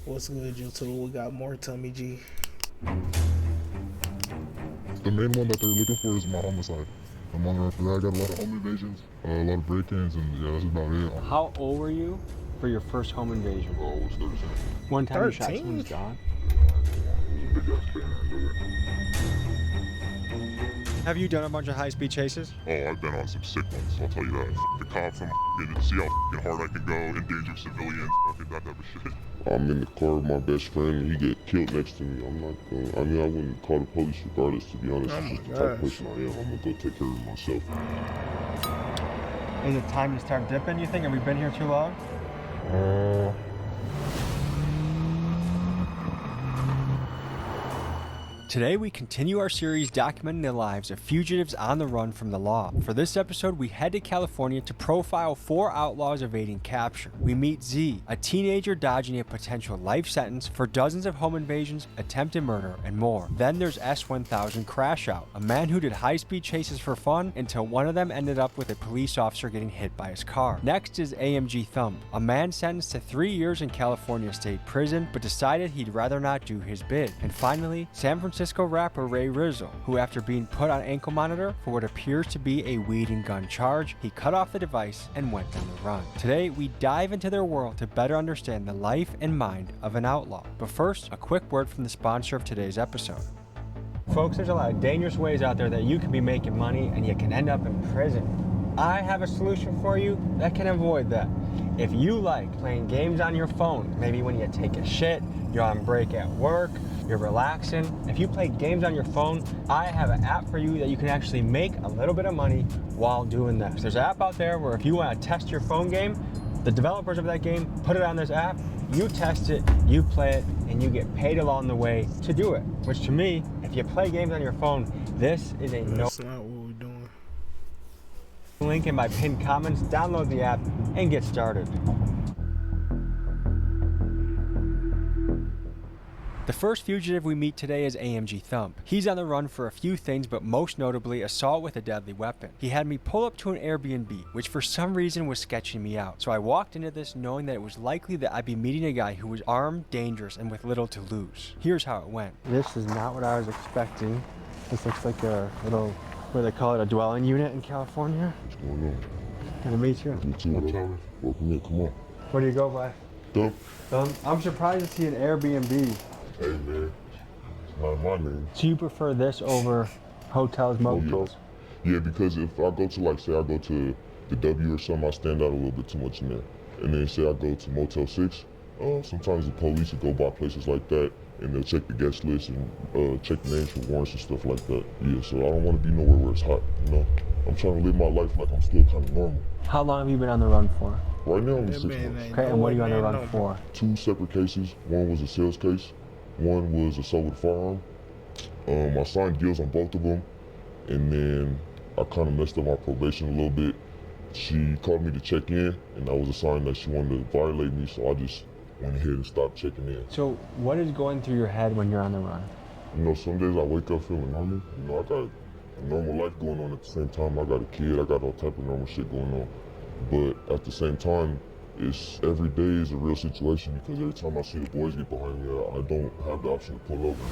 What's good, YouTube? We got more Tummy G. The main one that they're looking for is my homicide. I'm on the run for that. I got a lot of home invasions, a lot of break-ins, and yeah, that's about it. How old were you for your first home invasion? I was 13. One time you shot 13? someone's dog? Have you done a bunch of high-speed chases? Oh, I've been on some sick ones, I'll tell you that. The cops, I'm see how hard I can go, endanger civilians, that type of shit. I'm in the car with my best friend, and he get killed next to me. I'm not gonna, I wouldn't call the police regardless, to be honest. Oh It's my just the type of gosh. person I am. I'm gonna go take care of myself. Is it time to start dipping, you think? Have we been here too long? Today we continue our series documenting the lives of fugitives on the run from the law. For this episode, we head to California to profile 4 outlaws evading capture. We meet Z, a teenager dodging a potential life sentence for dozens of home invasions, attempted murder, and more. Then there's S1000 Crash Out, a man who did high-speed chases for fun until one of them ended up with a police officer getting hit by his car. Next is AMG Thump, a man sentenced to 3 years in California State Prison but decided he'd rather not do his bid. And finally, San Francisco rapper Ray Rizzo, who after being put on ankle monitor for what appears to be a weed and gun charge, he cut off the device and went on the run. Today, we dive into their world to better understand the life and mind of an outlaw. But first, a quick word from the sponsor of today's episode. Folks, there's a lot of dangerous ways out there that you can be making money and you can end up in prison. I have a solution for you that can avoid that. If you like playing games on your phone, maybe when you take a shit, you're on break at work, you're relaxing. If you play games on your phone, I have an app for you that you can actually make a little bit of money while doing this. There's an app out there where if you want to test your phone game, the developers of that game put it on this app, you test it, you play it, and you get paid along the way to do it. Which to me, if you play games on your phone, this is a no. That's not what we're doing. Link in my pinned comments, download the app, and get started. The first fugitive we meet today is AMG Thump. He's on the run for a few things, but most notably assault with a deadly weapon. He had me pull up to an Airbnb, which for some reason was sketching me out. So I walked into this knowing that it was likely that I'd be meeting a guy who was armed, dangerous, and with little to lose. Here's how it went. This is not what I was expecting. This looks like a little, what do they call it, a dwelling unit in California. What's going on? Good to meet you. You too, bro. Welcome in, come on. What do you go by? Dump. I'm surprised to see an Airbnb. Hey, man. It's not my name. So you prefer this over hotels, motels? Yeah, because if I go to, like, say I go to the W or something, I stand out a little bit too much in there. And then say I go to Motel 6, sometimes the police will go by places like that and they'll check the guest list and check the names for warrants and stuff like that. Yeah, so I don't want to be nowhere where it's hot, you know? I'm trying to live my life like I'm still kind of normal. How long have you been on the run for? Right now, I'm That 6 man months. ain't Okay, and what are you on the no run man, no. for? 2 separate cases. One was a sales case. One was assault with a firearm. I signed deals on both of them, and then I kind of messed up my probation a little bit. She called me to check in, and that was a sign that she wanted to violate me, so I just went ahead and stopped checking in. So what is going through your head when you're on the run? You know, some days I wake up feeling normal. You know, I got a normal life going on at the same time. I got a kid, I got all type of normal shit going on. But at the same time, it's every day is a real situation because every time I see the boys get behind me, I don't have the option to pull over.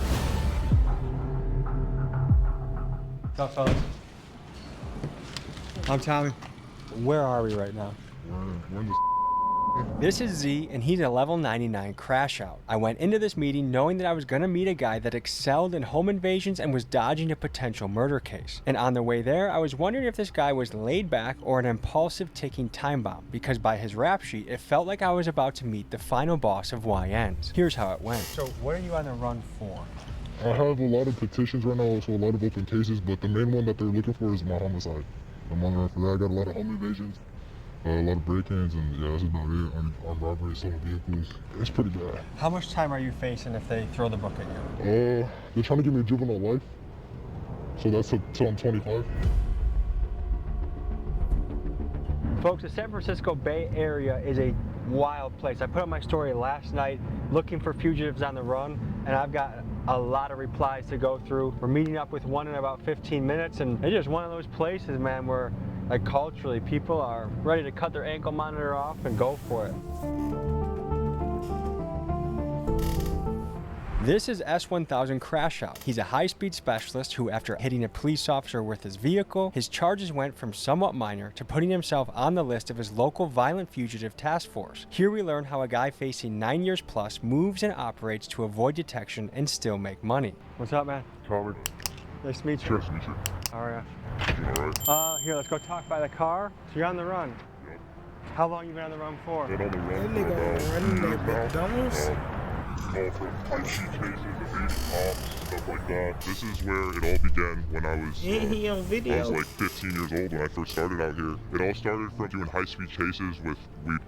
What's up, fellas? I'm Tommy. Where are we right now? We're in this. This is Z, and he's a level 99 crash out. I went into this meeting knowing that I was gonna meet a guy that excelled in home invasions and was dodging a potential murder case. And on the way there, I was wondering if this guy was laid back or an impulsive ticking time bomb, because by his rap sheet, it felt like I was about to meet the final boss of YNs. Here's how it went. So what are you on the run for? I have a lot of petitions right now, also a lot of open cases, but the main one that they're looking for is my homicide. I'm on the run for that. I got a lot of home invasions, a lot of break-ins, and yeah, that's about it. Armed robbery, stolen vehicles. It's pretty bad. How much time are you facing if they throw the book at you? They're trying to give me a juvenile life, so that's until I'm 25. Folks, the San Francisco Bay Area is a wild place. I put up my story last night looking for fugitives on the run, and I've got a lot of replies to go through. We're meeting up with one in about 15 minutes, and it's just one of those places, man, where like culturally people are ready to cut their ankle monitor off and go for it. This is S1000 Crash Out. He's a high-speed specialist who, after hitting a police officer with his vehicle, his charges went from somewhat minor to putting himself on the list of his local violent fugitive task force. Here we learn how a guy facing 9 years plus moves and operates to avoid detection and still make money. What's up, man? Robert. Nice to meet you. Nice to meet you. How are All right. you? Here, let's go talk by the car. So you're on the run. Yep. How long you been on the run for? Been on the run That for nigga about running 2 that years now. McDonald's. All from high speed chases, evading cops, stuff like that. This is where it all began when I was Ain't he on I video? was like 15 years old when I first started out here. It all started from doing high-speed chases with, we'd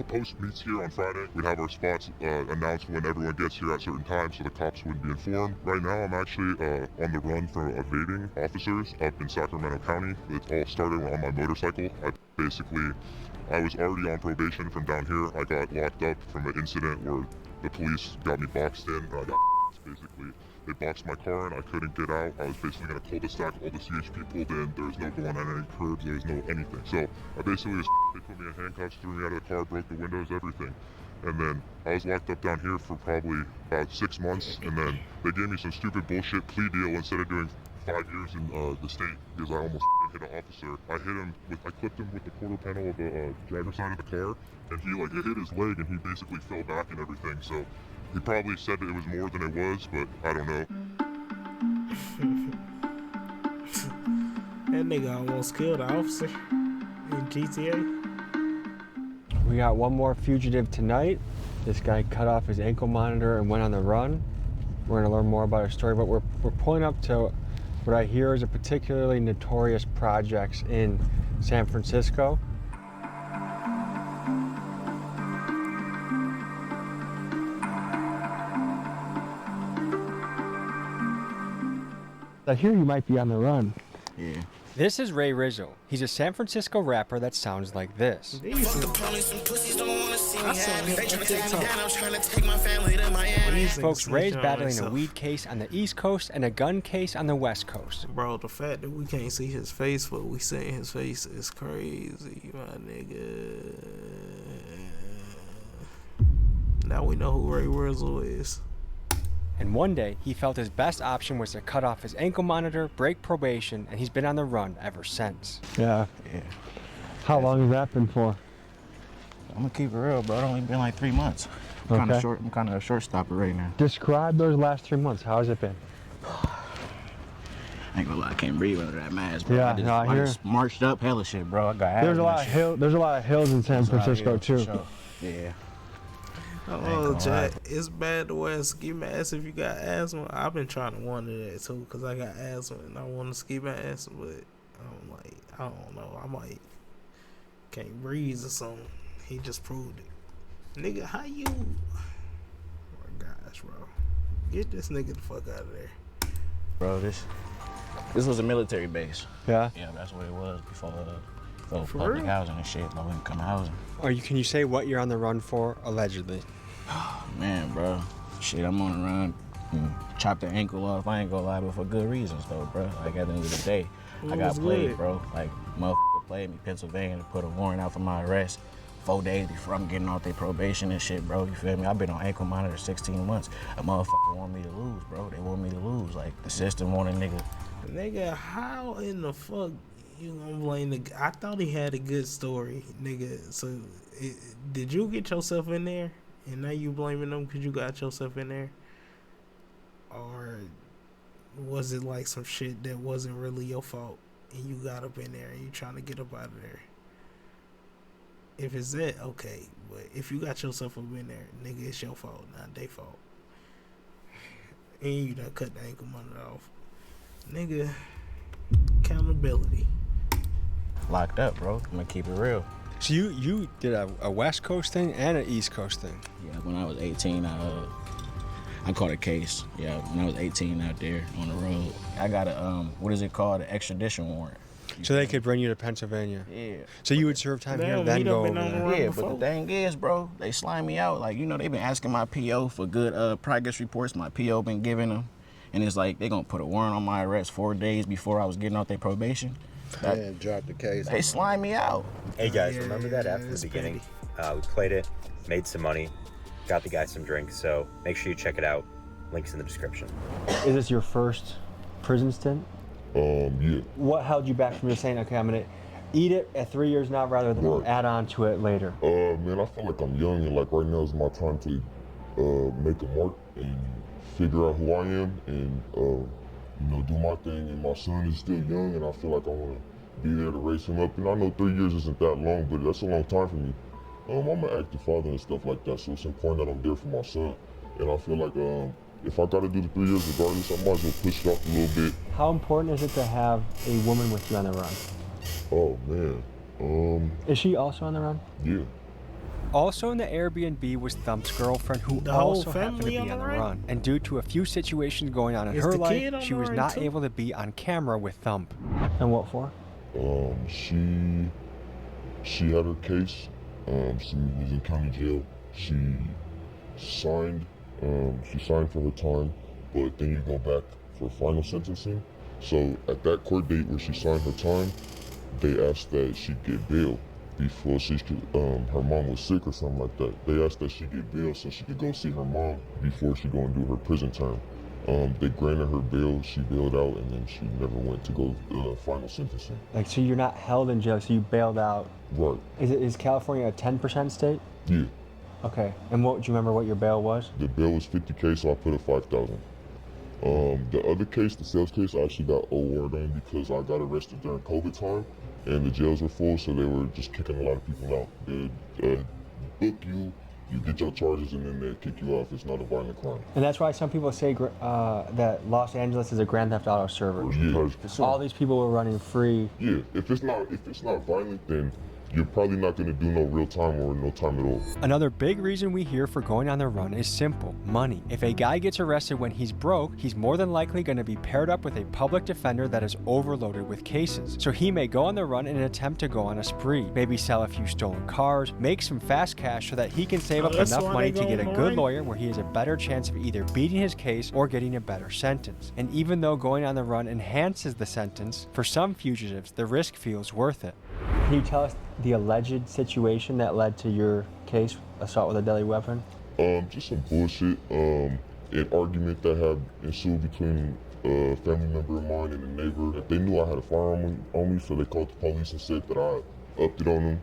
post meets here on Friday. We'd have our spots announced when everyone gets here at certain times so the cops wouldn't be informed. Right now I'm actually on the run for evading officers up in Sacramento County. It all started on my motorcycle. I was already on probation from down here. I got locked up from an incident where the police got me boxed in. I got basically, they boxed my car and I couldn't get out. I was basically gonna cul-de-sac, all the CHP pulled in. There was no going on any curbs, there was no anything. So I basically just, they put me in handcuffs, threw me out of the car, broke the windows, everything. And then I was locked up down here for probably about 6 months. And then they gave me some stupid bullshit plea deal instead of doing 5 years in the state because I almost hit an officer. I clipped him with the quarter panel of the driver's side of the car, and it hit his leg and he basically fell back and everything. So he probably said that it was more than it was, but I don't know. That nigga almost killed an officer in GTA. We got one more fugitive tonight. This guy cut off his ankle monitor and went on the run. We're gonna learn more about his story, but we're pulling up to what I hear is a particularly notorious projects in San Francisco. I hear you might be on the run. Yeah. This is Ray Rizzo. He's a San Francisco rapper that sounds like this. Folks, Ray's battling a weed case on the East Coast and a gun case on the West Coast. Bro, the fact that we can't see his face, but we seeing his face is crazy, my nigga. Now we know who Ray Rizzo is. And one day, he felt his best option was to cut off his ankle monitor, break probation, and he's been on the run ever since. Yeah. How long has that been for? I'm gonna keep it real, bro. It only been like 3 months. I'm kind of short. I'm kind of a short stopper right now. Describe those last 3 months. How has it been? I ain't gonna lie, I can't breathe under that mask, bro. Yeah, I just marched up hella shit, bro. I got There's a lot of there's a lot of hills in San Francisco too. Sure. Yeah. Oh, Jack, it's bad to wear a ski mask if you got asthma. I've been trying to wonder that too, cause I got asthma and I want a ski mask, but I'm like, I don't know, I might can't breathe or something. He just proved it, nigga. How you? Oh my gosh, bro, get this nigga the fuck out of there, Bro, this was a military base. Yeah. Yeah, that's what it was before For public real? housing and shit. Low income housing. Can you say what you're on the run for, allegedly? Man, bro, shit, I'm on the run. Chop the ankle off. I ain't gonna lie, but for good reasons though, bro. Like at the end of the day, I got was played, good? bro. Like motherfucker played me, Pennsylvania, to put a warrant out for my arrest 4 days before I'm getting off their probation and shit, bro. You feel me? I've been on ankle monitor 16 months. A motherfucker want me to lose, bro. They want me to lose. Like the system want a nigga. nigga. How in the fuck you gonna blame the? I thought he had a good story, nigga. So did you get yourself in there? And now you blaming them because you got yourself in there? Or was it like some shit that wasn't really your fault and you got up in there and you trying to get up out of there? If it's that, okay. But if you got yourself up in there, nigga, it's your fault, not their fault. And you done cut the ankle monitor off. Nigga, accountability. Locked up, bro. I'm gonna keep it real. So you did a West Coast thing and an East Coast thing. Yeah, when I was 18, I caught a case. Yeah, when I was 18 out there on the road, I got a what is it called? An extradition warrant. So they could bring you to Pennsylvania. Yeah. So you would serve time here, Damn, then he go done over been on there. the run Yeah, before. but the thing is, bro, they slime me out. Like, you know, they've been asking my PO for good progress reports. My PO been giving them. And it's like, they gonna put a warrant on my arrest 4 days before I was getting off their probation. And drop the case. They slime me out. Hey guys, Yeah, remember that after it's the beginning? We played it, made some money, got the guy some drinks, so make sure you check it out. Links in the description. Is this your first prison stint? Yeah. What held you back from just saying, okay, I'm gonna eat it at 3 years now rather than Right. add on to it later? Man, I feel like I'm young, and like right now is my time to make a mark and figure out who I am, and do my thing. And my son is still young, and I feel like I want to be there to raise him up. And I know 3 years isn't that long, but that's a long time for me. I'm an active father and stuff like that, so it's important that I'm there for my son. And I feel like if I gotta do the 3 years regardless, I might as well push it off a little bit. How important is it to have a woman with you on the run? Oh man, Is she also on the run? yeah. Also in the Airbnb was Thump's girlfriend, who The whole also happened to family be on on the the run? run. And due to a few situations going on in Is her the life, kid on she the was run not too? able to be on camera with Thump. And what for? She had her case. She was in county jail. She signed for her time, but then you go back for final sentencing. So at that court date where she signed her time, they asked that she get bail before her mom was sick or something like that. They asked that she get bail so she could go see her mom before she go and do her prison term. They granted her bail, she bailed out, and then she never went to go final sentencing. Like, so you're not held in jail, so you bailed out. Right. Is California a 10% state? Yeah. Okay. And do you remember what your bail was? The bail was $50K, so I put it $5,000. The other case, the sales case, I actually got awarded on because I got arrested during COVID time, and the jails were full, so they were just kicking a lot of people out. They book you, you get your charges, and then they kick you off. It's not a violent crime. And that's why some people say that Los Angeles is a Grand Theft Auto server. Yeah. All these people were running free. Yeah. If it's not violent, then you're probably not going to do no real time or no time at all. Another big reason we hear for going on the run is simple: money. If a guy gets arrested when he's broke, he's more than likely going to be paired up with a public defender that is overloaded with cases. So he may go on the run in an attempt to go on a spree, maybe sell a few stolen cars, make some fast cash so that he can save up That's enough why money they to get a go good on. lawyer where he has a better chance of either beating his case or getting a better sentence. And even though going on the run enhances the sentence, for some fugitives, the risk feels worth it. Can you tell us the alleged situation that led to your case, assault with a deadly weapon? Just some bullshit. An argument that had ensued between a family member of mine and a neighbor. They knew I had a firearm on me, so they called the police and said that I upped it on them.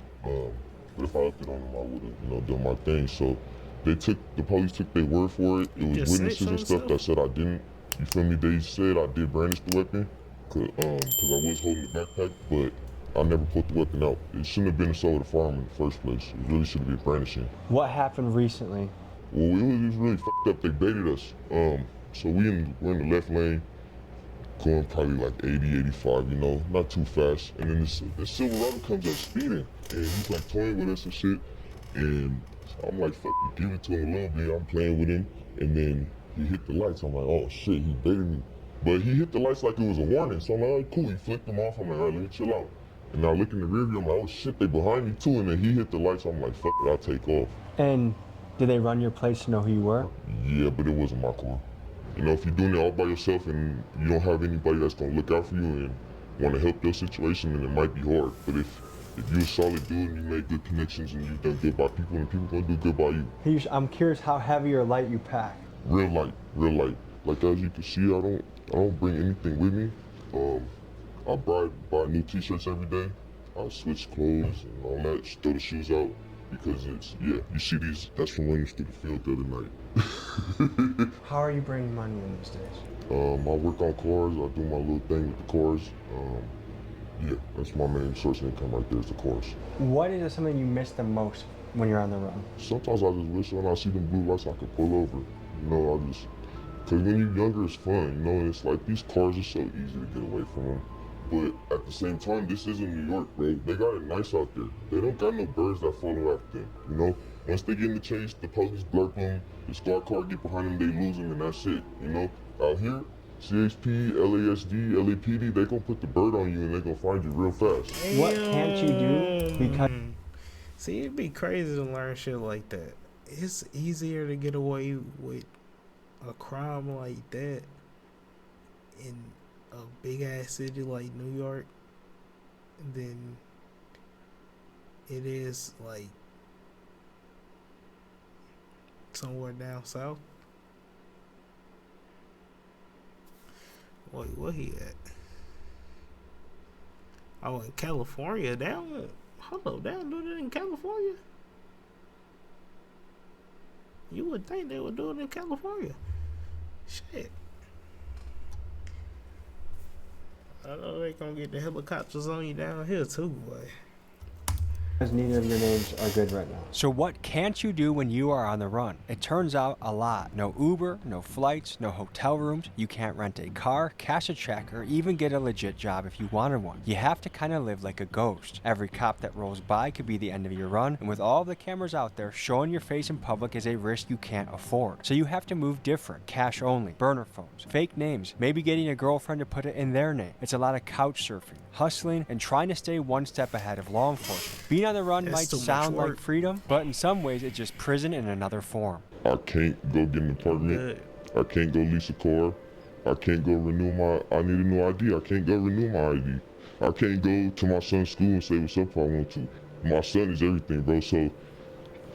But if I upped it on them, I would have, done my thing. So the police took their word for it. It was Just witnesses snitch on and stuff that yourself? said I didn't. You feel me? They said I did brandish the weapon, cause I was holding the backpack, but I never put the weapon out. It shouldn't have been assault with a firearm in the first place. It really should have been brandishing. What happened recently? Well, it was really fucked up. They baited us. So we're in the left lane, going probably like 80, 85, not too fast. And then this Silverado comes up speeding, and he's like toying with us and shit. And I'm like, fuck, you give it to him a little bit. I'm playing with him, and then he hit the lights. I'm like, oh shit, he baited me. But he hit the lights like it was a warning. So I'm like, all right, cool. He flicked them off. I'm like, all right, let me chill out. And I look in the rear view, I'm like, oh shit, they behind me too. And then he hit the lights. I'm like, fuck it, I'll take off. And did they run your place to know who you were? Yeah, but it wasn't my car. If you're doing it all by yourself and you don't have anybody that's gonna look out for you and want to help your situation, then it might be hard. But if you're a solid dude and you make good connections and you've done good by people, and people gonna do good by you. I'm curious how heavy or light you pack. Real light, real light. Like as you can see, I don't bring anything with me. I buy new t-shirts every day. I switch clothes and all that, just throw the shoes out. Because you see these, that's from running through the field the other night. How are you bringing money in these days? I work on cars, I do my little thing with the cars. That's my main source of income right there is the cars. What is something you miss the most when you're on the run? Sometimes I just wish when I see them blue lights I could pull over. Because when you're younger it's fun, and it's like these cars are so easy to get away from them. But at the same time, this isn't New York, bro. They got it nice out there. They don't got no birds that follow after them, Once they get in the chase, the police blurp them, the squad car get behind them, they lose them, and that's it, Out here, CHP, LASD, LAPD, they gonna put the bird on you and they gonna find you real fast. What can't you do? Because See, it'd be crazy to learn shit like that. It's easier to get away with a crime like that in a big ass city like New York than it is like somewhere down south. Wait, where he at? Oh, in California. Down. Hold up, they don't do that in California. You would think they would do it in California. Shit. I know they gonna get the helicopters on you down here too, boy. As neither of your names are good right now. So what can't you do when you are on the run? It turns out a lot. No Uber, no flights, no hotel rooms. You can't rent a car, cash a check, or even get a legit job if you wanted one. You have to kind of live like a ghost. Every cop that rolls by could be the end of your run, and with all the cameras out there, showing your face in public is a risk you can't afford. So you have to move different. Cash only, burner phones, fake names, maybe getting a girlfriend to put it in their name. It's a lot of couch surfing, hustling, and trying to stay one step ahead of law enforcement. Being on the run That's might too much sound like work. freedom, but in some ways it's just prison in another form. I can't go get an apartment. Good. I can't go lease a car. I can't go renew I need a new ID. I can't go renew my ID. I can't go to my son's school and say what's up if I want to. My son is everything, bro. So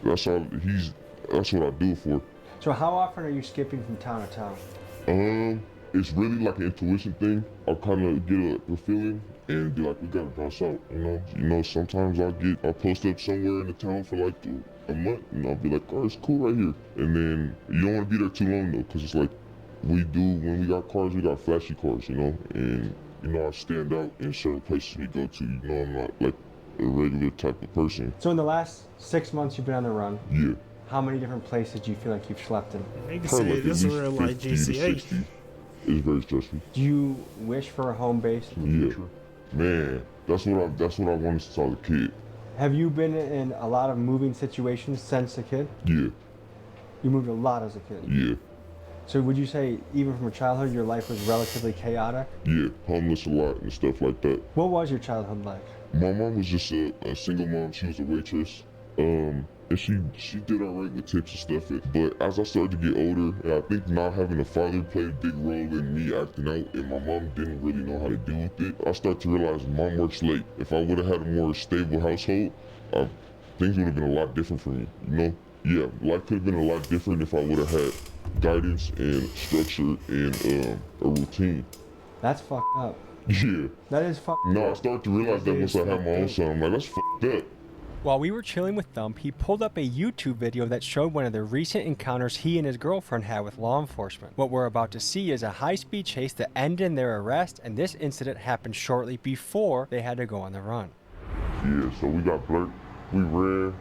that's what I do it for. So how often are you skipping from town to town? It's really like an intuition thing. I'll kind of get a feeling and be like, we gotta bounce out, you know? Sometimes I'll post up somewhere in the town for like a month and I'll be like, oh, it's cool right here. And then you don't want to be there too long though, because it's like when we got cars, we got flashy cars, you know? And, I stand out in certain places we go to, I'm not like a regular type of person. So in the last 6 months you've been on the run, Yeah. how many different places do you feel like you've slept in? Nigga Probably said like this at is least real like 50 to GCA. 60. It's very stressful. Do you wish for a home base in the Yeah. future? Man, that's what I wanted since I was a kid. Have you been in a lot of moving situations since a kid? Yeah, You moved a lot as a kid. yeah, So would you say even from childhood your life was relatively chaotic? yeah. Homeless a lot and stuff like that. What was your childhood like? My mom was just a single mom. She was a waitress. And she did alright with tips and stuff. But as I started to get older, and I think not having a father played a big role in me acting out, and my mom didn't really know how to deal with it, I started to realize mom works late. If I would have had a more stable household, things would have been a lot different for me, Yeah, life could have been a lot different if I would have had guidance and structure and a routine. That's fucked up. Yeah. That is fucked No, I up. started to realize that once I had my own son. I'm like, that's fucked up. While we were chilling with Thump, he pulled up a YouTube video that showed one of the recent encounters he and his girlfriend had with law enforcement. What we're about to see is a high-speed chase that ended in their arrest, and this incident happened shortly before they had to go on the run. Yeah, so we got blurred. We ran.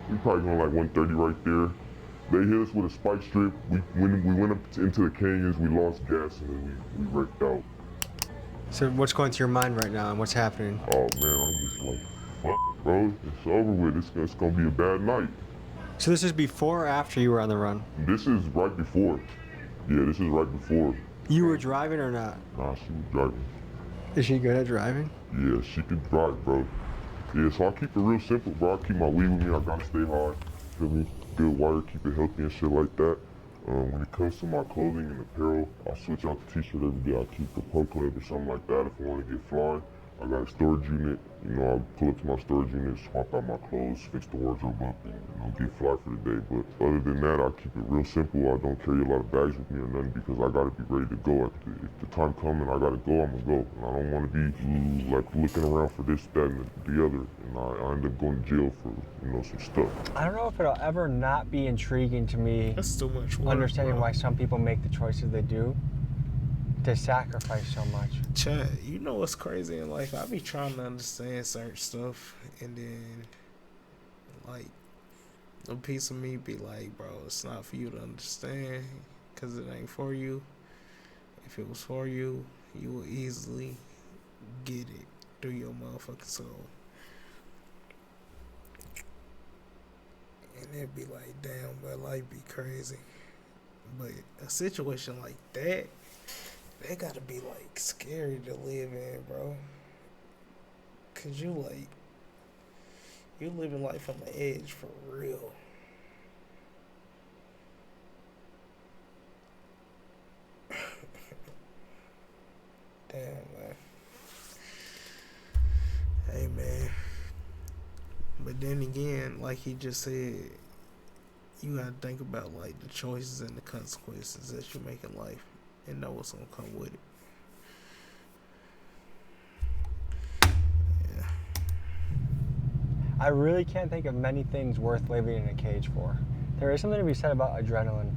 We probably going like 130 right there. They hit us with a spike strip. We went up into the canyons. We lost gas and then we wrecked out. So what's going through your mind right now and what's happening? Oh man, I'm just like, fuck, bro. It's over with. It's gonna be a bad night. So this is before or after you were on the run? This is right before. Yeah, this is right before. You were driving or not? Nah, she was driving. Is she good at driving? Yeah, she can drive, bro. Yeah, so I keep it real simple, bro. I keep my weed with me. I gotta stay hard. Feel me? Good wire, keep it healthy and shit like that. When it comes to my clothing and apparel, I switch out the t-shirt every day. I keep a pro clip or something like that if I want to get fly. I got a storage unit. I pull up to my storage unit, swap out my clothes, fix the wardrobe up, and get fly for the day. But other than that, I keep it real simple. I don't carry a lot of bags with me or nothing because I gotta be ready to go. If the time comes and I gotta go, I'm gonna go. And I don't want to be like looking around for this, that, and the other. And I end up going to jail for some stuff. I don't know if it'll ever not be intriguing to me, That's too much work. understanding bro. why some people make the choices they do to sacrifice so much. Chad, you know what's crazy in life? I be trying to understand certain stuff, and then, like, a piece of me be like, bro, it's not for you to understand, because it ain't for you. If it was for you, you would easily get it through your motherfucking soul. And it'd be like, damn, but life be crazy. But a situation like that, they gotta be like scary to live in, bro. Cause you living life on the edge for real. Damn, man. Hey, man. But then again, like he just said, you gotta think about like the choices and the consequences that you make in life and know what's gonna come with it. I really can't think of many things worth living in a cage for. There is something to be said about adrenaline.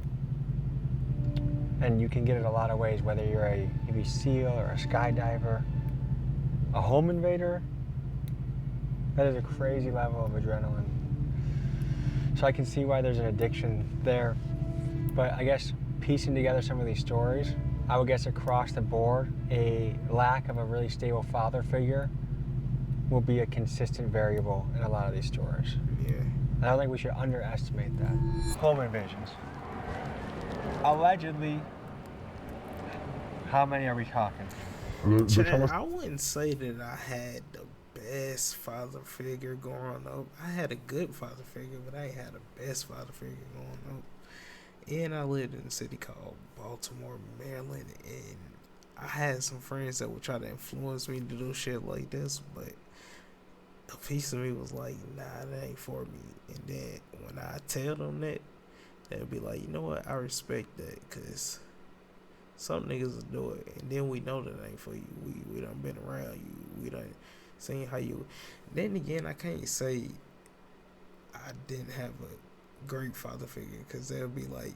And you can get it a lot of ways, whether you're a Navy SEAL or a skydiver, a home invader. That is a crazy level of adrenaline. So I can see why there's an addiction there. But I guess piecing together some of these stories, I would guess across the board, a lack of a really stable father figure will be a consistent variable in a lot of these stories. Yeah. I don't think we should underestimate that. Home invasions. Allegedly, how many are we talking? Chad, I wouldn't say that I had the best father figure growing up. I had a good father figure, but I ain't had the best father figure growing up. And I lived in a city called Baltimore, Maryland, and I had some friends that would try to influence me to do shit like this, but a piece of me was like, nah, that ain't for me. And then when I tell them that, they'll be like, you know what, I respect that, because some niggas will do it, and then we know that ain't for you. We done been around you. We done seen how you... Then again, I can't say I didn't have a great father figure, because they'll be like,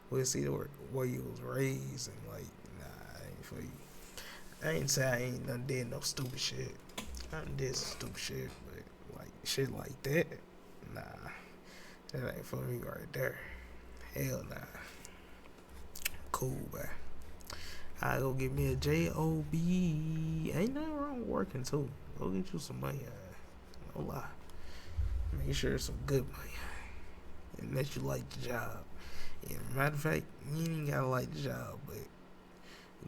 we'll see the way you was raised, and like, nah, that ain't for you. I ain't say I ain't done did no stupid shit. I done did some stupid shit, but like, shit like that, nah, that ain't for me right there. Hell nah. Cool, man. I go get me a job. Ain't nothing wrong with working too. Go get you some money. No lie. Make sure it's some good money, and that you like the job. Yeah, matter of fact, you ain't gotta like the job, but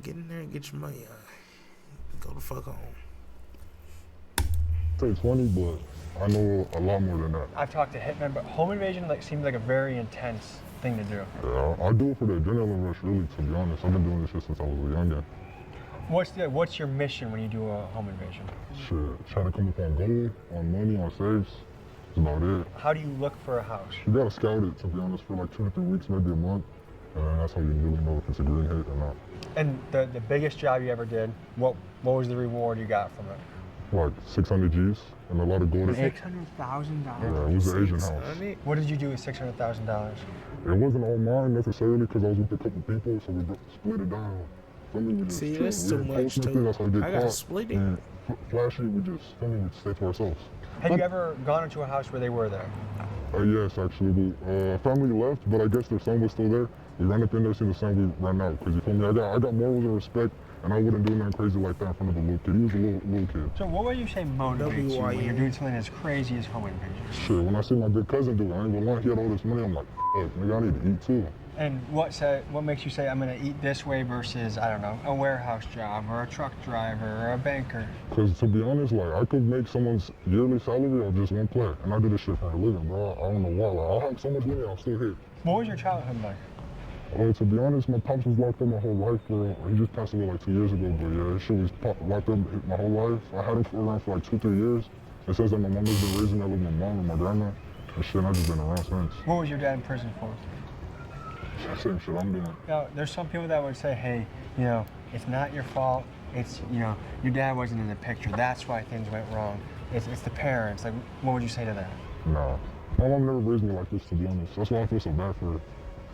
get in there and get your money. Go the fuck home. Say 20, but I know a lot more than that. I've talked to hitmen, but home invasion seems like a very intense thing to do. Yeah, I do it for the adrenaline rush, really, to be honest. I've been doing this shit since I was a youngin'. What's your mission when you do a home invasion? Shit, trying to come up on gold, on money, on saves. That's about it. How do you look for a house? You gotta scout it, to be honest, for like 2 to 3 weeks, maybe a month. And then that's how you really know if it's a green hit or not. And the biggest job you ever did, what was the reward you got from it? Like 600 G's and a lot of gold. $600,000? Yeah, it was an Asian house. What did you do with $600,000? It wasn't all mine necessarily because I was with a couple people, so we split it down. See, that's too much too. That's how we get I gotta caught. split it. And flashy, we stay to ourselves. Have you ever gone into a house where they were there? Yes, actually. Family left, but I guess their son was still there. We ran up in there, seen the son, we ran out. Because you feel me? I got morals and respect, and I wouldn't do nothing crazy like that in front of a little kid. He was a little kid. So what would you say motivates you when you're doing something as crazy as home invasion? Sure, when I see my big cousin do it, I ain't gonna lie, he had all this money, I'm like, fuck, nigga, I need to eat too. And what makes you say I'm gonna eat this way versus, I don't know, a warehouse job or a truck driver or a banker? Because to be honest, like, I could make someone's yearly salary off just one play, and I do this shit for a living, bro. I don't know why. Like, I have so much money, I'm still here. What was your childhood like? To be honest, my pops was locked up my whole life, bro. He just passed away like 2 years ago, but yeah, shit was locked up my whole life. I had him around for like 2-3 years. It says that my mom has been raising me. I live with my mom and my grandma, and shit, and I've just been around since. What was your dad in prison for? Same shit I'm doing. Now, there's some people that would say, hey, it's not your fault. It's, your dad wasn't in the picture. That's why things went wrong. It's the parents. Like, what would you say to that? Nah. My mom never raised me like this, to be honest. That's why I feel so bad for her.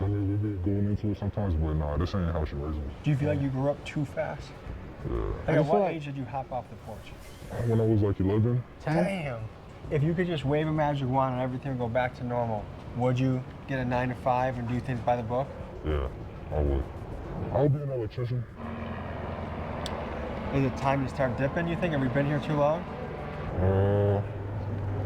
I mean, we be going into it sometimes, but nah, this ain't how she raised me. Do you feel like you grew up too fast? Yeah. Like, at what age did you hop off the porch? When I was like 11. Damn. If you could just wave a magic wand and everything would go back to normal, would you get a 9 to 5 and do things by the book? Yeah, I would. I would be an electrician. Is it time to start dipping, you think? Have we been here too long?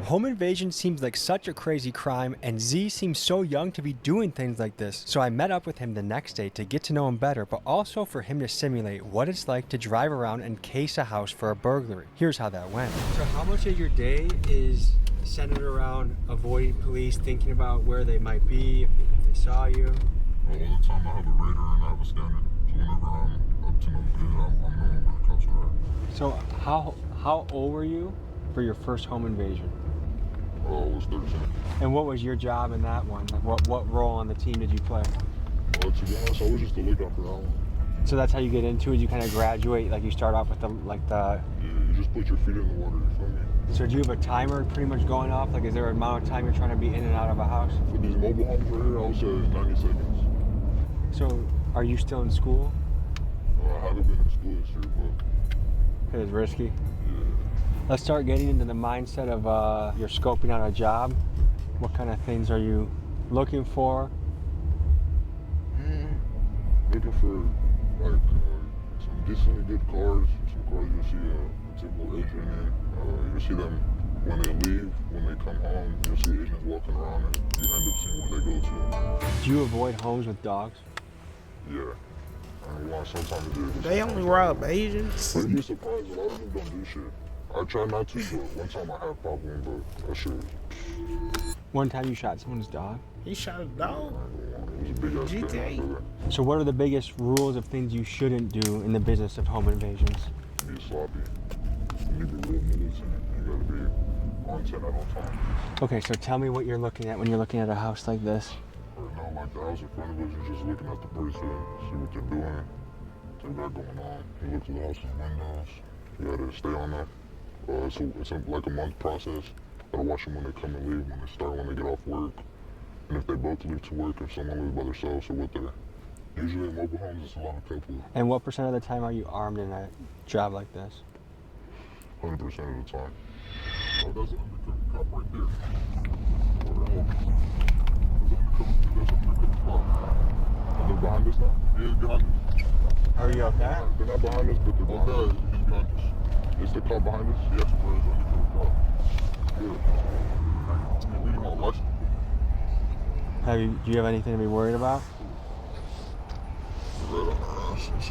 Home invasion seems like such a crazy crime, and Z seems so young to be doing things like this. So I met up with him the next day to get to know him better, but also for him to simulate what it's like to drive around and case a house for a burglary. Here's how that went. So how much of your day is centered around avoiding police, thinking about where they might be, if they saw you? All the time I have a radar and I have a scanner. So whenever I'm up to no good, I'm knowing where the cops are at. So how old were you for your first home invasion? I was 13. And what was your job in that one? Like what role on the team did you play? To be honest, I was just a lookout for that one. So that's how you get into it? You kind of graduate, like you start off with the Yeah, you just put your feet in the water, you feel me? So do you have a timer pretty much going off? Like, is there an amount of time you're trying to be in and out of a house? For these mobile homes right here, I would say 90 seconds. So are you still in school? I haven't been in school this year, but It's risky. yeah. Let's start getting into the mindset of you're scoping out a job. What kind of things are you looking for? Looking for like some decently good cars, some cars you'll see a typical agent in. You'll see them when they leave, when they come home. You'll see agents walking around and you end up seeing where they go to. Do you avoid homes with dogs? Yeah. I mean, sometimes they do. They only rob Asians. But you'd be surprised, a lot of them don't do shit. I try not to, but one time I had a problem, but that shit was, One time you shot someone's dog. He shot a dog. it was a big ass GTA. thing after that. So what are the biggest rules of things you shouldn't do in the business of home invasions? Be sloppy. You be real militant. You gotta be on 10 at all times. Okay, so tell me what you're looking at when you're looking at a house like this. Right now, like the house in front of us, you're just looking at the person, see what they're doing, what they got going on. You look to the house's windows. You gotta stay on them. It's like a month process. Gotta watch them when they come and leave, when they start, when they get off work. And if they both leave to work, if someone lives by themselves or with their. Usually in mobile homes, it's a lot of couples. And what percent of the time are you armed in a job like this? 100% of the time. Oh, that's an undercover cop right there. That's an undercover cop. And they're behind us now? Yeah, behind us. Are you okay? They're not behind us, but they're behind us. He's behind us. Is the cop behind us? Yes, bro. It's undercover cop. Yeah. We need my license. Do you have anything to be worried about? Right on our asses.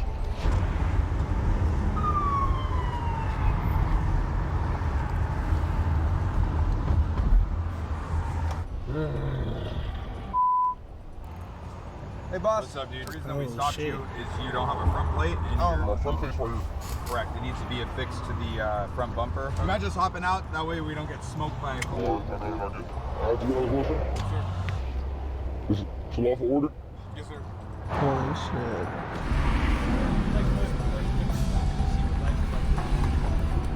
Hey boss. What's up, dude? The reason that we Oh, stopped shit. you is you don't have a front plate. And My front face right here. correct. It needs to be affixed to the front bumper. Am I just hopping out? That way we don't get smoked by a Oh, car. my name, I get. I have to get on the horse. Is it a lawful order? Yes, sir. Holy shit.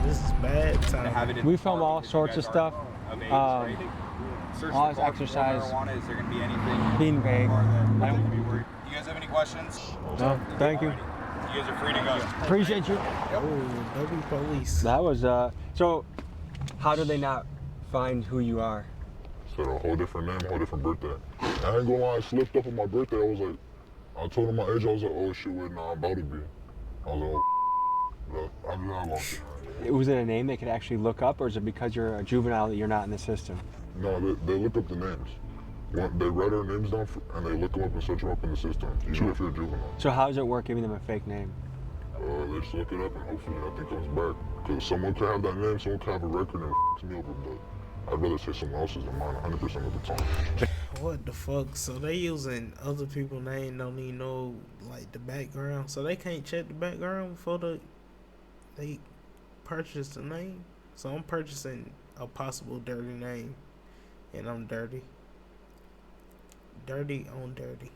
This is bad To have time. it in We the film car all because you sorts guys of stuff. are of age, Um, right? Search all the this car for exercise. marijuana. Is there going to be anything Being in the vague. car that I you don't- can be worried? You guys have any questions? No, thank you. You guys are free to go. Appreciate you. Oh, W police. That was so how do they not find who you are? Said a whole different name, a whole different birthday. I ain't gonna lie, I slipped up on my birthday. I was like, I told him my age. I was like, oh shit, wait, nah, I'm about to be. I was like, oh, look, I did not lost it. Was it a name they could actually look up, or is it because you're a juvenile that you're not in the system? No, they look up the names. They write our names down and they look them up and search them up in the system. Usually if you're a juvenile. So how does it work giving them a fake name? They just look it up and hopefully nothing comes back. Because someone could have that name, someone could have a record and it f***s me over, but I'd rather say someone else's than mine 100% of the time. What the fuck? So they using other people's name, don't even know like the background, so they can't check the background before they purchase the name. So I'm purchasing a possible dirty name, and I'm dirty. Dirty on dirty.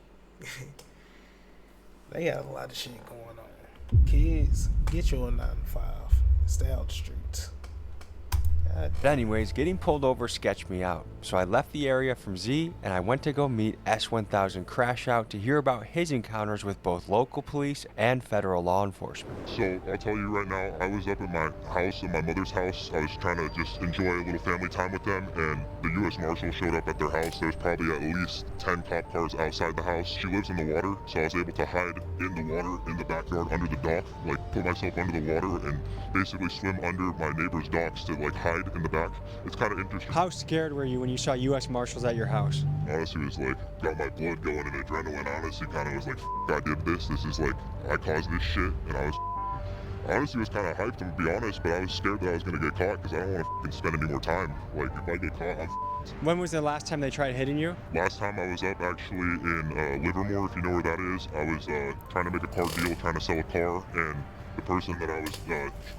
They got a lot of shit going on. Kids, get your 9 to 5. Stay out the streets. God. But anyways, getting pulled over sketched me out, so I left the area from Z and I went to go meet S1000 Crash Out to hear about his encounters with both local police and federal law enforcement. So I'll tell you right now, I was up at my house, at my mother's house. I was trying to just enjoy a little family time with them, and the U.S. Marshal showed up at their house. There's probably at least 10 cop cars outside the house. She lives in the water, so I was able to hide in the water in the backyard under the dock, like put myself under the water and basically swim under my neighbor's docks to like hide in the back. It's kind of interesting. How scared were you when you saw U.S. Marshals at your house? Honestly, it was like, got my blood going and adrenaline. Honestly, kind of was like, I did this. This is like, I caused this shit. And I was, honestly, was kind of hyped to be honest, but I was scared that I was going to get caught because I don't want to spend any more time. Like, if I get caught, I'm When was the last time they tried hitting you? Last time I was up actually in Livermore, if you know where that is. I was trying to make a car deal, trying to sell a car, and the person that I was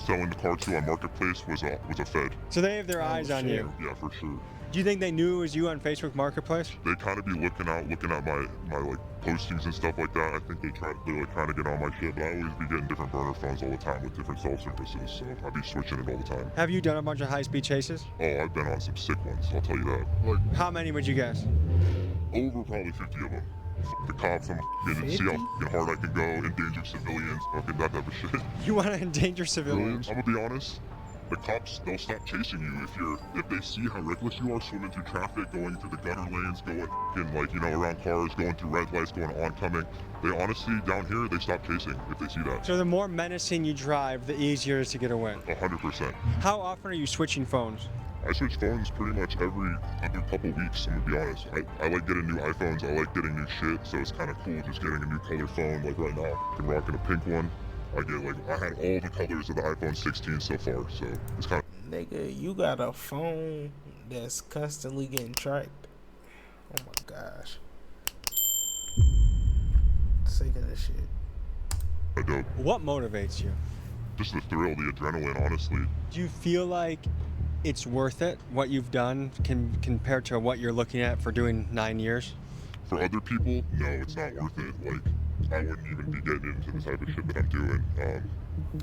selling the car to on Marketplace was a Fed. So they have their eyes on shit. you. Yeah, for sure. Do you think they knew it was you on Facebook Marketplace? They kind of be looking at my like postings and stuff like that. I think they're like trying to get on my shit, but I always be getting different burner phones all the time with different cell services, so I be switching it all the time. Have you done a bunch of high-speed chases? Oh, I've been on some sick ones, I'll tell you that. Like, How many would you guess? over probably 50 of them. The cops, I'm getting see how fucking hard I can go, endanger civilians, fucking that type of shit. You want to endanger civilians? I'm gonna be honest, the cops, they'll stop chasing you if they see how reckless you are swimming through traffic, going through the gutter lanes, going like, you know, around cars, going through red lights, going oncoming. They honestly, down here, they stop chasing if they see that. So the more menacing you drive, the easier it is to get away. 100%. How often are you switching phones? I switch phones pretty much every other couple weeks, I'm gonna be honest. I like getting new iPhones, I like getting new shit, so it's kind of cool just getting a new color phone. Like right now, I'm rocking a pink one. I had all the colors of the iPhone 16 so far, so it's kind of... Nigga, you got a phone that's constantly getting tracked. Oh my gosh. Sick of this shit. dope. What motivates you? Just the thrill, the adrenaline, honestly. Do you feel like it's worth it, what you've done, compared to what you're looking at for doing 9 years? For other people, no, it's not worth it. Like, I wouldn't even be getting into the type of shit that I'm doing.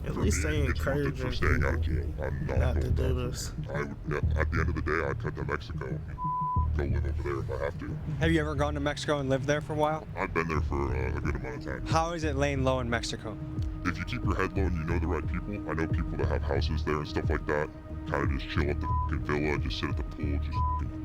At For least me, they it's worth it for encouraging staying out of people jail. I'm not not to going do down this. I would, yeah, at the end of the day, I'd cut to Mexico and go live over there if I have to. Have you ever gone to Mexico and lived there for a while? I've been there for a good amount of time. How is it laying low in Mexico? If you keep your head low and you know the right people, I know people that have houses there and stuff like that, kind of just chill at the fucking villa, just sit at the pool, just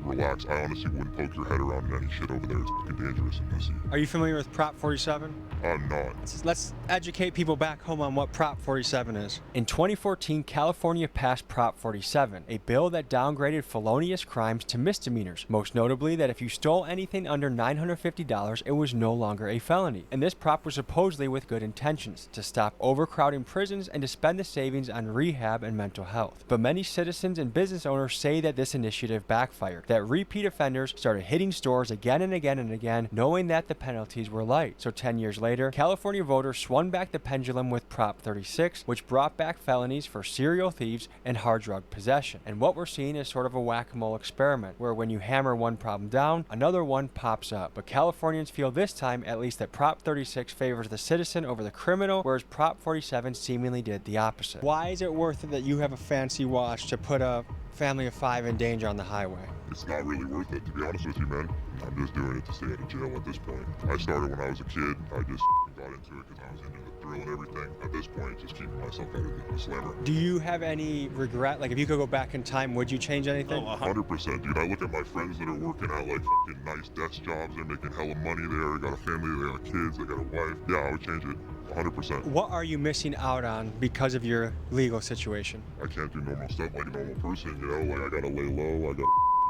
relax. I honestly wouldn't poke your head around in any shit over there. It's fucking dangerous and messy. Are you familiar with Prop 47? I'm not. Let's educate people back home on what Prop 47 is. In 2014, California passed Prop 47, a bill that downgraded felonious crimes to misdemeanors, most notably that if you stole anything under $950, it was no longer a felony. And this prop was supposedly with good intentions, to stop overcrowding prisons and to spend the savings on rehab and mental health. But many citizens and business owners say that this initiative backfired, that repeat offenders started hitting stores again and again and again, knowing that the penalties were light. So 10 years later, California voters swung back the pendulum with Prop 36, which brought back felonies for serial thieves and hard drug possession. And what we're seeing is sort of a whack-a-mole experiment, where when you hammer one problem down, another one pops up. But Californians feel this time, at least, that Prop 36 favors the citizen over the criminal, whereas Prop 47 seemingly did the opposite. Why is it worth it that you have a fancy watch to put a family of 5 in danger on the highway? It's not really worth it, to be honest with you, man. I'm just doing it to stay out of jail at this point. I started when I was a kid. I just got into it because I was into the thrill and everything. At this point, just keeping myself out of the slammer. Do you have any regret? Like, if you could go back in time, would you change anything? 100%, dude. I look at my friends that are working at like fucking nice desk jobs. They're making hella money there. They got a family, they got kids, they got a wife. Yeah, I would change it. 100%. What are you missing out on because of your legal situation? I can't do normal stuff like a normal person, you know? Like, I gotta lay low, I gotta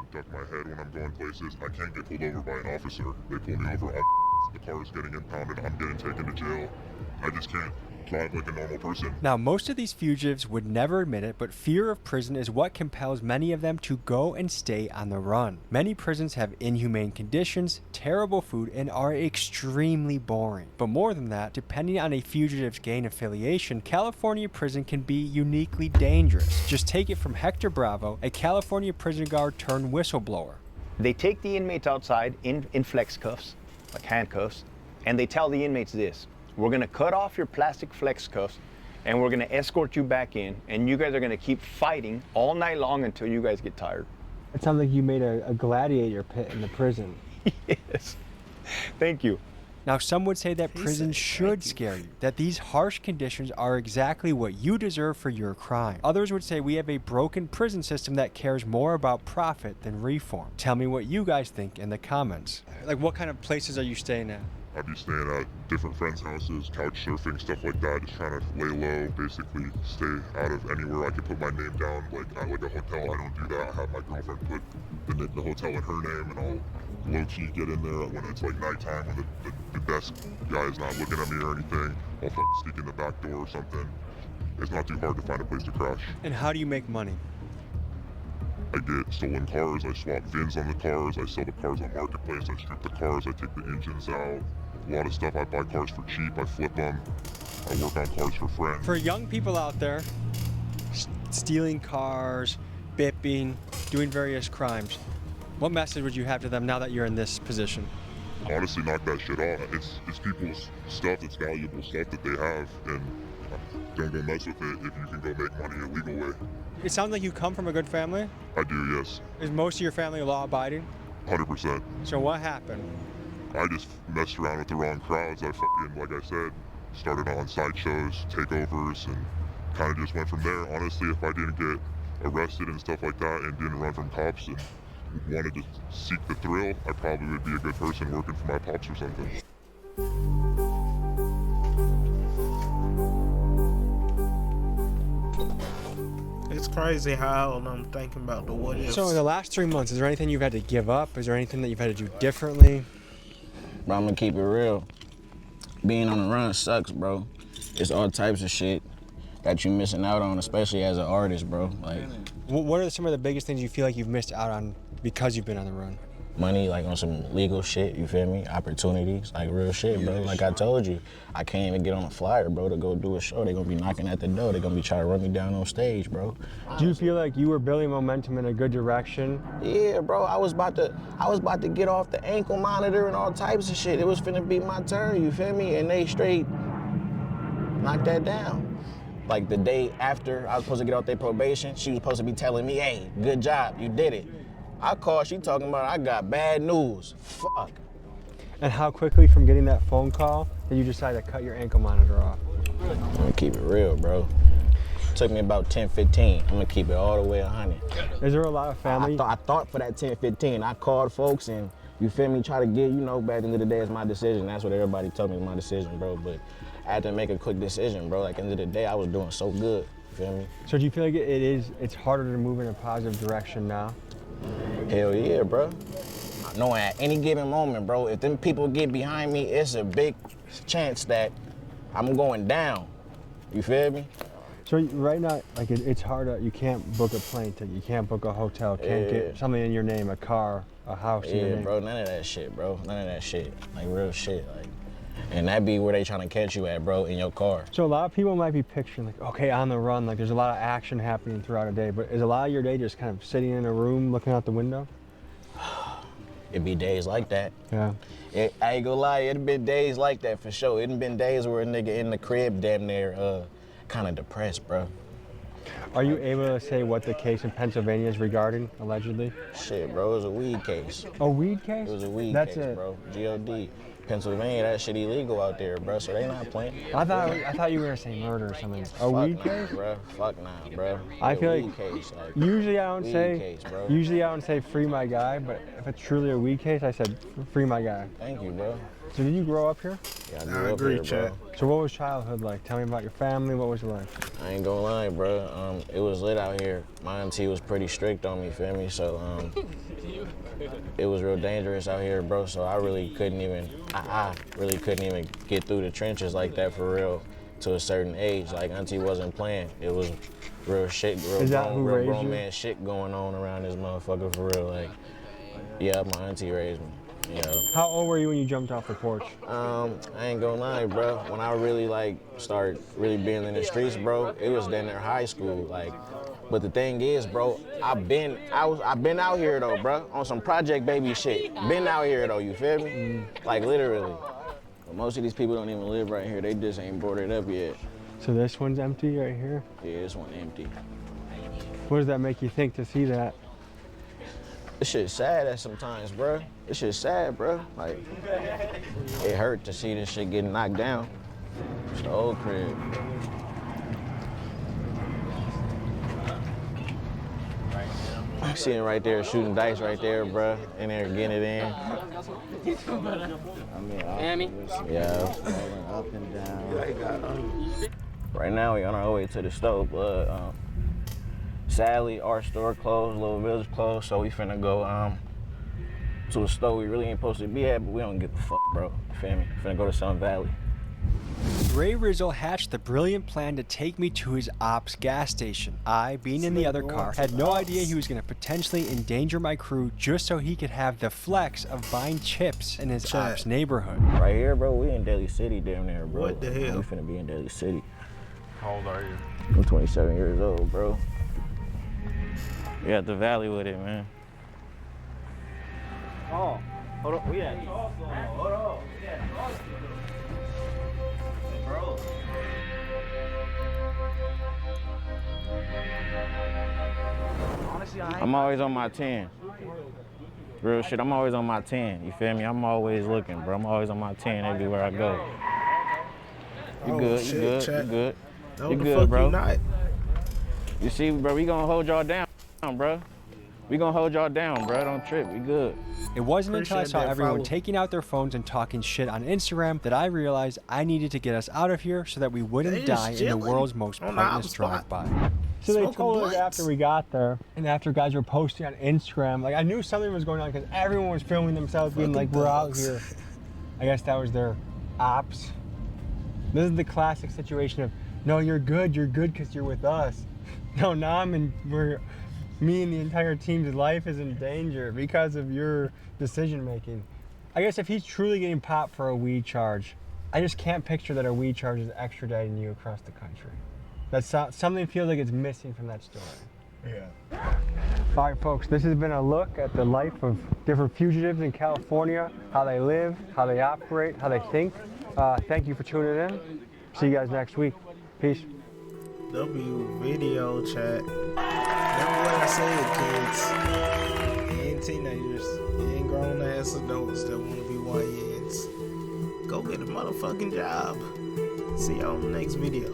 duck my head when I'm going places. I can't get pulled over by an officer. They pull me over, the car is getting impounded, I'm getting taken to jail. I just can't drive like a normal person. Now, most of these fugitives would never admit it, but fear of prison is what compels many of them to go and stay on the run. Many prisons have inhumane conditions, terrible food, and are extremely boring. But more than that, depending on a fugitive's gang affiliation, California prison can be uniquely dangerous. Just take it from Hector Bravo, a California prison guard turned whistleblower. They take the inmates outside in flex cuffs, like handcuffs, and they tell the inmates this: we're gonna cut off your plastic flex cuffs and we're gonna escort you back in, and you guys are gonna keep fighting all night long until you guys get tired. It sounds like you made a gladiator pit in the prison. Yes. Thank you. Now, some would say that prison should scare you, that these harsh conditions are exactly what you deserve for your crime. Others would say we have a broken prison system that cares more about profit than reform. Tell me what you guys think in the comments. Like, what kind of places are you staying at? I'd be staying at different friends' houses, couch surfing, stuff like that, just trying to lay low, basically stay out of anywhere I can put my name down. Like a hotel, I don't do that. I have my girlfriend put the hotel in her name, and I'll low-key get in there when it's like nighttime, when the desk guy is not looking at me or anything. I'll sneak in the back door or something. It's not too hard to find a place to crash. And how do you make money? I get stolen cars, I swap VINs on the cars, I sell the cars on Marketplace, I strip the cars, I take the engines out. A lot of stuff, I buy cars for cheap, I flip them, I work on cars for friends. For young people out there, stealing cars, bipping, doing various crimes, What message would you have to them now that you're in this position? Honestly, knock that shit off. It's people's stuff. It's valuable stuff that they have, and don't go mess with it if you can go make money a legal way. It sounds like you come from a good family. I do, yes. Is most of your family law-abiding? 100%. So what happened? I just messed around with the wrong crowds. I fucking, like I said, started on sideshows, takeovers, and kind of just went from there. Honestly, if I didn't get arrested and stuff like that and didn't run from cops and wanted to seek the thrill, I probably would be a good person working for my pops or something. It's crazy how I'm thinking about the what ifs. So in the last 3 months, is there anything you've had to give up? Is there anything that you've had to do differently? Bro, I'm gonna keep it real. Being on the run sucks, bro. It's all types of shit that you missing out on, especially as an artist, bro. Like, What are some of the biggest things you feel like you've missed out on because you've been on the run? money, like on some legal shit, you feel me? Opportunities, like real shit, bro. Like I told you, I can't even get on a flyer, bro, to go do a show. They're gonna be knocking at the door. They're gonna be trying to run me down on stage, bro. Do you feel like you were building momentum in a good direction? Yeah, bro, I was about to get off the ankle monitor and all types of shit. It was finna be my turn, you feel me? And they straight knocked that down. Like the day after I was supposed to get off their probation, she was supposed to be telling me, hey, good job, you did it. I called, she talking about I got bad news. Fuck. And how quickly from getting that phone call did you decide to cut your ankle monitor off? I'm gonna keep it real, bro. Took me about 10, 15. I'm gonna keep it all the way 100. Is there a lot of family? I thought for that 10, 15. I called folks and, you feel me, try to get, you know, back into the day, it's my decision. That's what everybody told me, it's my decision, bro. But I had to make a quick decision, bro. Like, end of the day, I was doing so good, you feel me? So do you feel like it's harder to move in a positive direction now? Hell yeah, bro. Knowing at any given moment, bro, if them people get behind me, it's a big chance that I'm going down. You feel me? So right now, like it's hard. You can't book a plane ticket. You can't book a hotel. Can't get something in your name, a car, a house in your Yeah, name. bro, none of that shit, bro. None of that shit. Like, real shit. Like, and that be where they trying to catch you at, bro, in your car. So a lot of people might be picturing like, okay, on the run, like there's a lot of action happening throughout a day, but is a lot of your day just kind of sitting in a room looking out the window? It be days like that. Yeah. I ain't gonna lie, it been days like that for sure. It been days where a nigga in the crib damn near kind of depressed, bro. Are you able to say what the case in Pennsylvania is regarding, allegedly? Shit, bro, it was a weed case. A weed case? It was a weed That's case, it. bro. G.O.D. Pennsylvania, that shit illegal out there, bro, so they not playing. I thought you were gonna say murder or something. A Fuck weed nah, case? bro. Fuck nah, bro. I A feel weed like case, like usually I don't weed say case, bro. usually I don't say free my guy, but if it's truly a weed case, I said free my guy. Thank you, bro. So did you grow up here? Yeah, I grew up agree, here, Chad. bro. So what was childhood like? Tell me about your family. What was it like? I ain't gonna lie, bro. It was lit out here. My auntie was pretty strict on me, feel me? So it was real dangerous out here, bro. So I really couldn't even, I really couldn't even get through the trenches like that for real to a certain age. Like auntie wasn't playing. It was real shit, Is that who raised grown you? man shit going on around this motherfucker for real. Like, yeah, my auntie raised me. You know. How old were you when you jumped off the porch? I ain't gonna lie, bro. When I really like start really being in the streets, bro, it was then in high school. Like, but the thing is, bro, I've been out here though, bro, on some Project Baby shit. Been out here though, you feel me? Like literally. But most of these people don't even live right here. They just ain't boarded up yet. So this one's empty right here. Yeah, this one empty. What does that make you think to see that? This shit's sad at sometimes, bro. This shit's sad, bro. Like, it hurt to see this shit getting knocked down. It's the old crib. Sitting right there, shooting dice right there, bro. In there, getting it in. Yeah. Up and down. Right now, we on our way to the stove, but sadly, our store closed, Little Village closed, so we finna go to a store we really ain't supposed to be at, but we don't give a fuck, bro. You feel me? Finna go to Sun Valley. Ray Rizzo hatched the brilliant plan to take me to his ops gas station. I, being in the other car, had no idea he was going to potentially endanger my crew just so he could have the flex of buying chips in his ops neighborhood. Right here, bro, we in Daly City down there, bro. What the hell? We finna be in Daly City. How old are you? I'm 27 years old, bro. We at the valley with it, man. Oh, hold on. Yeah. Hold on. Bro. Honestly, I'm always on my 10. Real shit, I'm always on my 10. You feel me? I'm always looking, bro. I'm always on my 10 everywhere I go. You Oh, good, shit, you good, chat. you good. No, You the good, fuck bro. you not. You see, bro, we gonna hold y'all down, bro. We gonna hold y'all down, bro. Don't trip, we good. It wasn't until I Appreciate saw that everyone follow. taking out their phones and talking shit on Instagram that I realized I needed to get us out of here so that we wouldn't They die just in the chilling world's most on the pointless spot. drive-by. So they Smoking told us blunts. after we got there, and after guys were posting on Instagram, like I knew something was going on because everyone was filming themselves being like, Fucking we're out thugs. here. I guess that was their ops. This is the classic situation of, no, you're good because you're with us. No, now me and the entire team's life is in danger because of your decision making. I guess if he's truly getting popped for a weed charge, I just can't picture that a weed charge is extraditing you across the country. That's something feels like it's missing from that story. Yeah. All right, folks, this has been a look at the life of different fugitives in California, how they live, how they operate, how they think. Thank you for tuning in. See you guys next week. Peace. W video chat. Remember what I said, kids and teenagers and grown ass adults that want to be YNs. Go get a motherfucking job. See y'all on the next video.